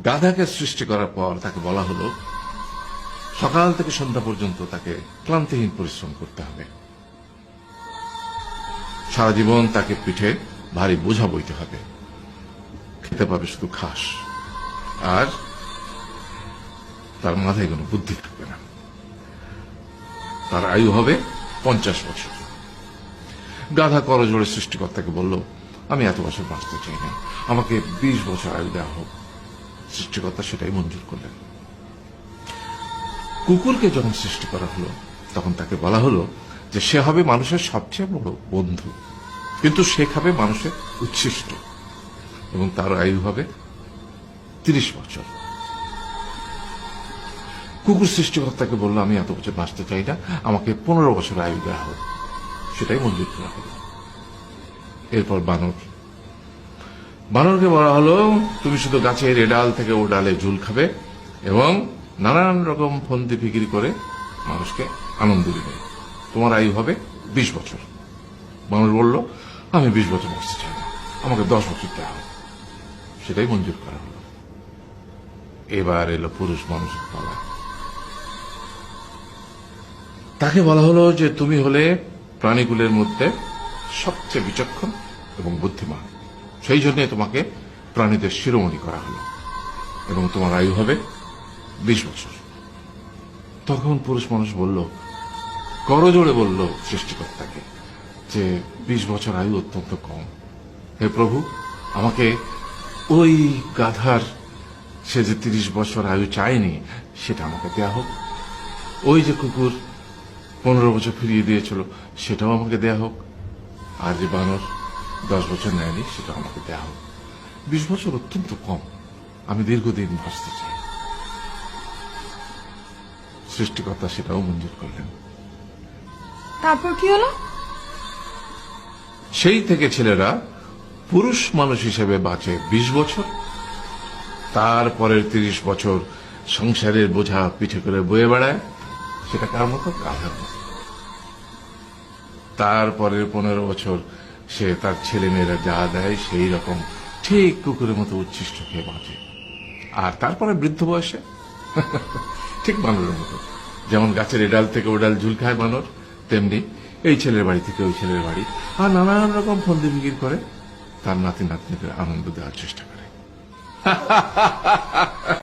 গাধাকে সৃষ্টি করার পর তাকে বলা হলো সকাল থেকে সন্ধ্যা পর্যন্ত তাকে ক্লান্তিহীন পরিশ্রম করতে হবে, সারা জীবন তাকে পিঠে ভারী বোঝা বইতে হবে, খেতে পাবে শুধু ঘাস, আর তার মাথায় কোনো বুদ্ধি থাকবে না। তার আয়ু হবে 50 বছর। গাধা করজোড়ে সৃষ্টিকর্তাকে বলল, আমি এত বছর বাঁচতে চাই না, আমাকে 20 বছর আয়ু দেওয়া হোক। সৃষ্টিকর্তা সেটাই মঞ্জুর করলেন। কুকুরকে যখন সৃষ্টি করা হলো তখন তাকে বলা হলো যে সে হবে মানুষের সবচেয়ে বড় বন্ধু, কিন্তু সে খাবে মানুষের উচ্ছিষ্ট, এবং তার আয়ু হবে 30 বছর। কুকুর সৃষ্টিকর্তাকে বলল, আমি এত বছর বাঁচতে চাই না, আমাকে 15 বছর আয়ু দেওয়া হোক। সেটাই মঞ্জুর করা হলো। এরপর বানরকে বলা হলো, তুমি শুধু গাছের এ ডাল থেকে ও ডালে ঝুল খাবে এবং নানান রকম ফন্দি ফিকিরি করে মানুষকে আনন্দ দিবে, তোমার আয়ু হবে 20 বছর। বানর বলল, আমি 20 বছর বাঁচতে চাই না, আমাকে 10 বছর দেওয়া হবে। সেটাই মঞ্জুর করা হলো। এবার এলো পুরুষ মানুষের পালা। তাকে বলা হলো যে তুমি হলে প্রাণীকুলের মধ্যে সবচেয়ে বিচক্ষণ এবং বুদ্ধিমান, সেই জন্য তোমাকে প্রাণীদের শিরোমণি করা হলো এবং তোমার আয়ু হবে 20 বছর। তখন পুরুষ মানুষ বলল, করজোড়ে বলল সৃষ্টিকর্তাকে যে 20 বছর আয়ু অত্যন্ত কম, হে প্রভু, আমাকে ওই গাধার সে যে 30 বছর আয়ু চায়নি সেটা আমাকে দেয়া হোক, ওই যে কুকুর 15 বছর ফিরিয়ে দিয়েছিল সেটাও আমাকে দেয়া হোক, আর যে বানর 10 বছর নেয়নি সেটাও আমাকে দেয়া হোক। 20 বছর অত্যন্ত কম, আমি দীর্ঘদিন বাঁচতে চাই। সৃষ্টিকর্তা সেটাও মঞ্জুর করলেন। তারপর কি হলো? সেই থেকে ছেলেরা পুরুষ মানুষ হিসেবে বাঁচে 20 বছর, তারপরের 30 বছর সংসারের বোঝা পিঠে করে বয়ে বেড়ায়, সেটা কার মতো? গাধার মতো। তারপরের 15 বছর সে তার ছেলে মেয়েরা যা দেয় সেই রকম ঠিক কুকুরের মতো উচ্ছিষ্ট খেয়ে বাঁচে। আর তারপরে বৃদ্ধ বয়সে ঠিক বানরের মতো, যেমন গাছের এডাল থেকে ওডাল ঝুল খায় বানর, তেমনি এই ছেলের বাড়ি থেকে ওই ছেলের বাড়ি, আর নানান রকম ফন্দি ফিকির করে তার নাতি নাতনিদের আনন্দ দেওয়ার চেষ্টা করে।